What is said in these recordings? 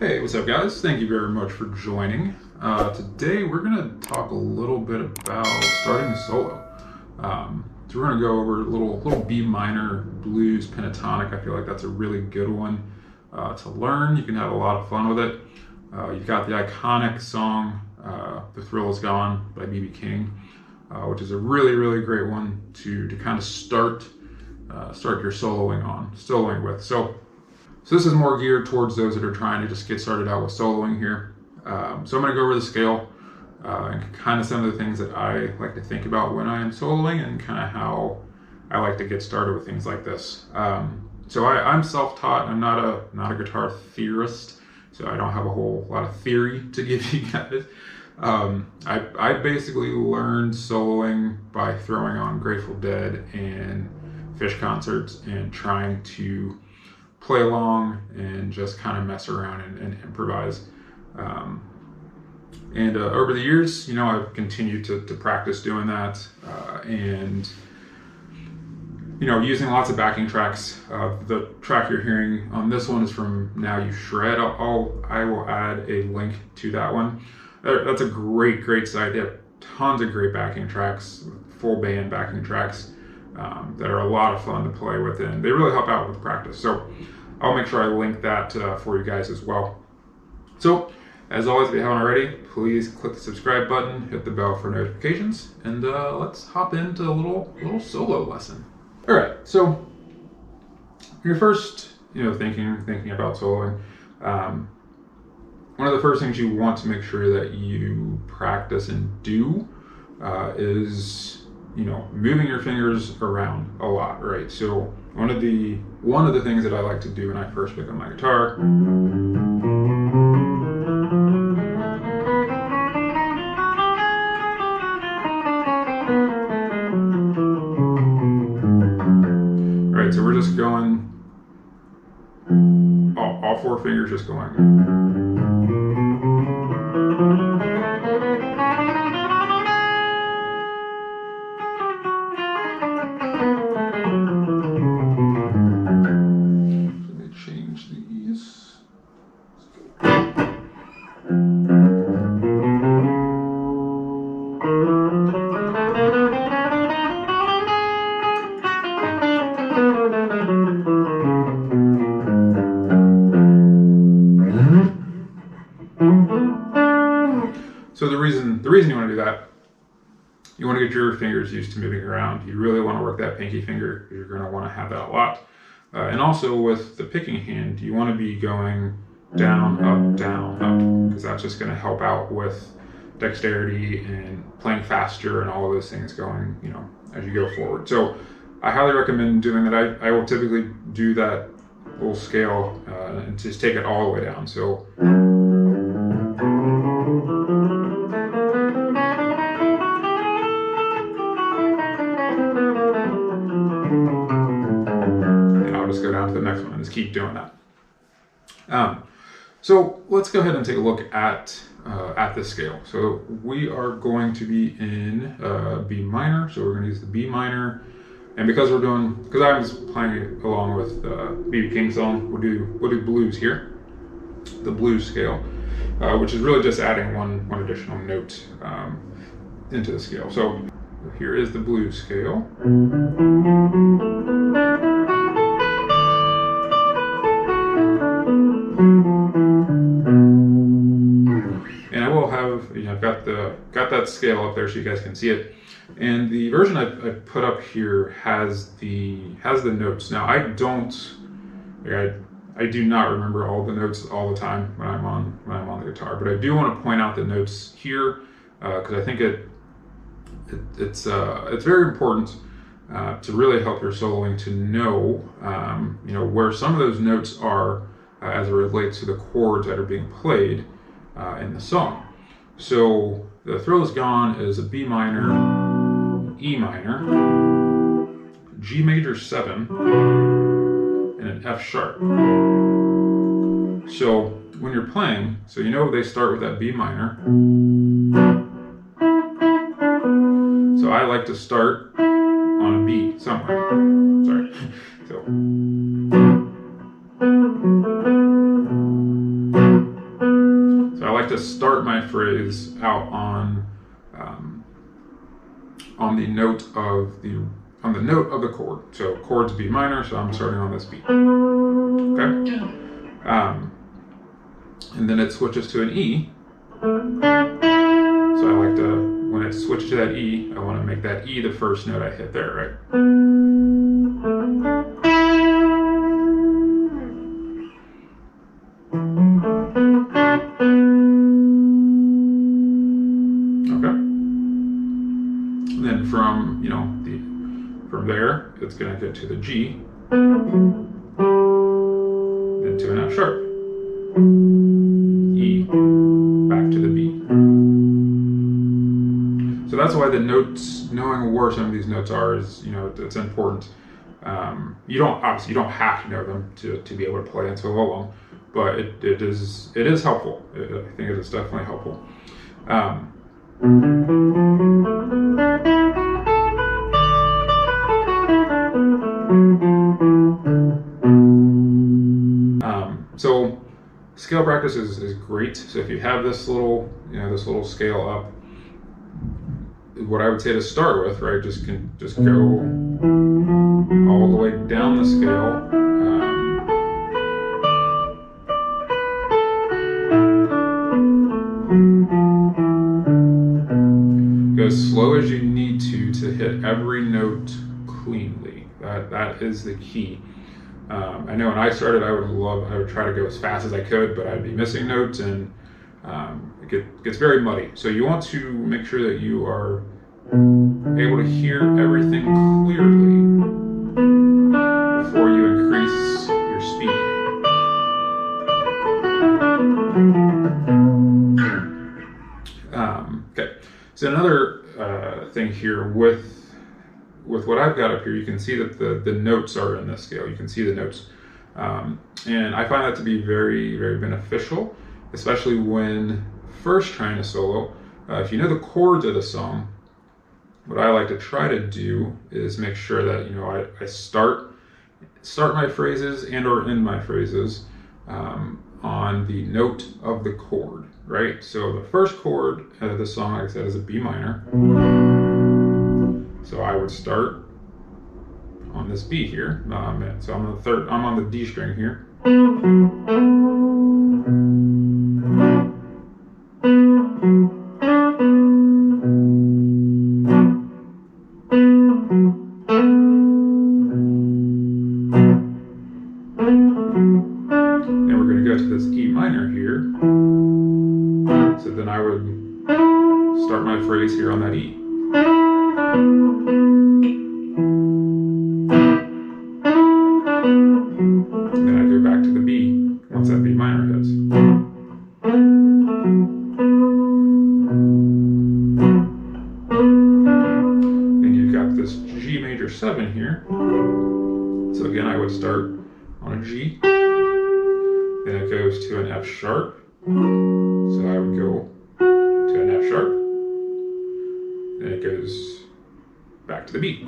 Hey, what's up guys? Thank you very much for joining. Today we're going to talk a little bit about starting a solo. So we're going to go over a little B minor blues pentatonic. I feel like that's a really good one to learn. You can have a lot of fun with it. You've got the iconic song The Thrill Is Gone by B.B. King, which is a really great one to kind of start your soloing with. So this is more geared towards those that are trying to just get started out with soloing here. So I'm going to go over the scale and kind of some of the things that I like to think about when I am soloing and kind of how I like to get started with things like this. So I'm self-taught. I'm not a guitar theorist, so I don't have a whole lot of theory to give you guys. I basically learned soloing by throwing on Grateful Dead and Phish concerts and trying to play along and just kind of mess around and improvise. Over the years, I've continued to practice doing that and using lots of backing tracks. The track you're hearing on this one is from Now You Shred. I will add a link to that one. That's a great site. They have tons of great backing tracks, full band backing tracks that are a lot of fun to play with, and they really help out with practice. So I'll make sure I link that for you guys as well. So as always, if you haven't already, please click the subscribe button, hit the bell for notifications, and let's hop into a little solo lesson. All right, so you're first, thinking about soloing. One of the first things you want to make sure that you practice and do is moving your fingers around a lot, right? So one of the things that I like to do when I first pick up my guitar right, so we're just going all four fingers just going. So the reason you want to do that, you want to get your fingers used to moving around. You really want to work that pinky finger because you're going to want to have that a lot. And also with the picking hand, you want to be going down, up, because that's just going to help out with dexterity and playing faster and all of those things going, as you go forward. So I highly recommend doing that. I will typically do that little scale and just take it all the way down. So just go down to the next one and just keep doing that. So let's go ahead and take a look at this scale. So we are going to be in B minor. So we're going to use the B minor, and because I was playing along with B.B. King song, we'll do blues here, the blues scale, which is really just adding one additional note into the scale. So here is the blues scale. And I will have, I've got that scale up there so you guys can see it. And the version I put up here has the notes. Now I do not remember all the notes all the time when I'm on the guitar, but I do want to point out the notes here because I think it's very important to really help your soloing to know where some of those notes are as it relates to the chords that are being played in the song. So The Thrill Is Gone is a B minor, E minor, G major 7, and an F sharp. So when you're playing, so they start with that B minor. So I like to start on a B somewhere. Sorry. So to start my phrase out on the note of the chord. So chord's B minor, so I'm starting on this B. Okay. And then it switches to an E. So I like to, when it switches to that E, I want to make that E the first note I hit there, right? Okay. And then from, from there, it's going to get to the G, then to an F sharp, E, back to the B. So that's why the notes, knowing where some of these notes are is, it's important. You don't have to know them to be able to play in solo, but it is helpful. I think it is definitely helpful. So scale practice is great. So if you have this little scale up, what I would say to start with, right, just go all the way down the scale. Go as slow as you need to hit every note cleanly. That is the key. I know when I started, I would try to go as fast as I could, but I'd be missing notes, and it gets very muddy. So you want to make sure that you are able to hear everything clearly before you increase your speed. Okay, so another thing here with what I've got up here, you can see that the notes are in this scale. You can see the notes. And I find that to be very, very beneficial, especially when first trying to solo. If you know the chords of the song, what I like to try to do is make sure that I start my phrases and or end my phrases on the note of the chord, right? So the first chord of the song, like I said, is a B minor. So I would start on this B here. So I'm on the D string here. Then we're going to go to this E minor here. So then I would start my phrase here on that E. Then I go back to the B once that B minor hits. Then you've got this G major 7 here. So again, I would start on a G. Then it goes to an F sharp. So I would go to an F sharp. Then it goes back to the B.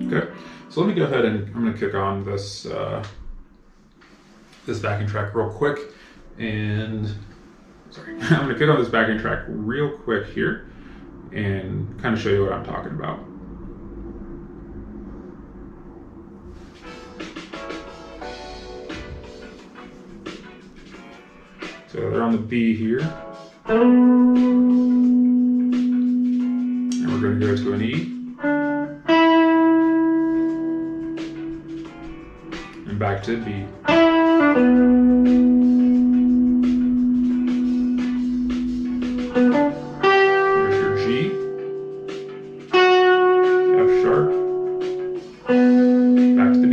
Okay, so let me go ahead and I'm going to kick on this this backing track real quick, and I'm going to kick on this backing track real quick here, and kind of show you what I'm talking about. So they're on the B here, and we're going to go to an E. And back to B. There's your G, F sharp, back to the B.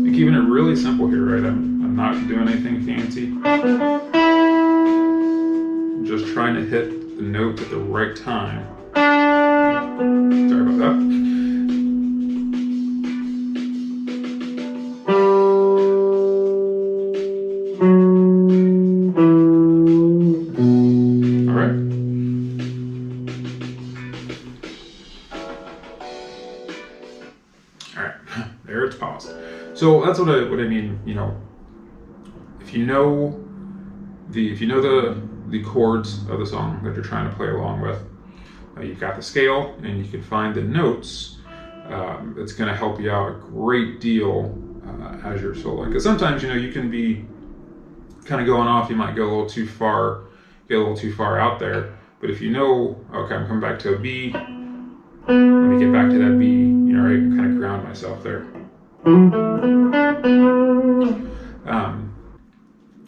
And keeping it really simple here, right? I'm not doing anything fancy. Just trying to hit the notes at the right time. Sorry about that. All right. So that's what I mean. You know, if you know the chords of the song that you're trying to play along with, you've got the scale, and you can find the notes. It's going to help you out a great deal as you're soloing. Because sometimes, you know, you can be kind of going off. You might go a little too far, get a little too far out there. But if you know, okay, I'm coming back to a B. Let me get back to that B. You know, right? And kind of ground myself there.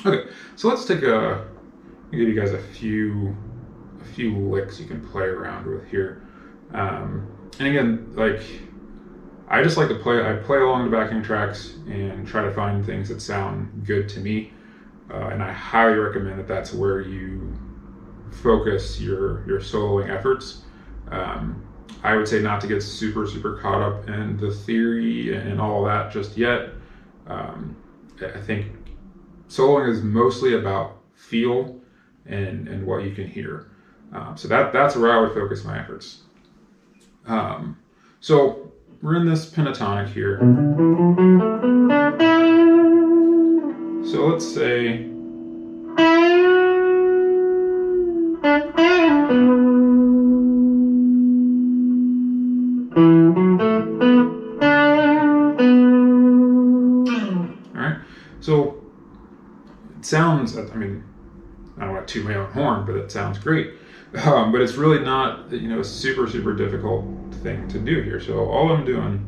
Okay, so let's give you guys a few licks you can play around with here. And again, like, I just like to play along the backing tracks and try to find things that sound good to me. And I highly recommend that that's where you focus your soloing efforts. I would say not to get super caught up in the theory and all that just yet. I think soloing is mostly about feel and what you can hear. So that's where I would focus my efforts. So we're in this pentatonic here. So let's say so it sounds, I mean, I don't want to toot my own horn, but it sounds great. But it's really not, you know, a super difficult thing to do here. So all I'm doing,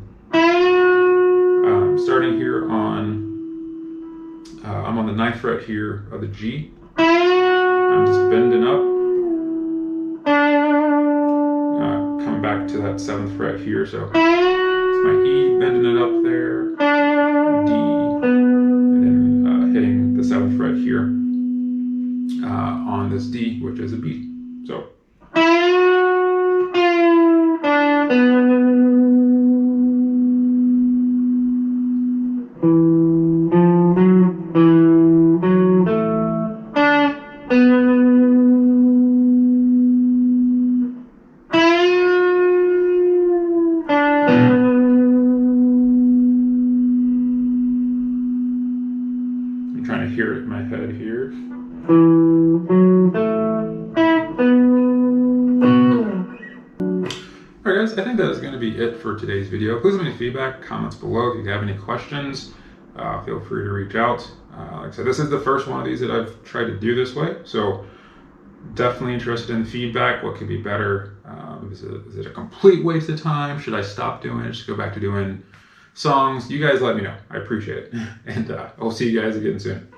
starting here on, I'm on the 9th fret here of the G. I'm just bending up. Coming back to that 7th fret here. So it's my E, bending it up there, D, and then hitting the 7th fret here on this D, which is a B. So. I'm trying to hear it in my head here. Alright guys, I think that is going to be it for today's video. Please leave me feedback, comments below. If you have any questions, feel free to reach out. Like I said, this is the first one of these that I've tried to do this way, so definitely interested in feedback. What could be better? Is it a complete waste of time? Should I stop doing it? Just go back to doing songs? You guys let me know. I appreciate it. And I'll see you guys again soon.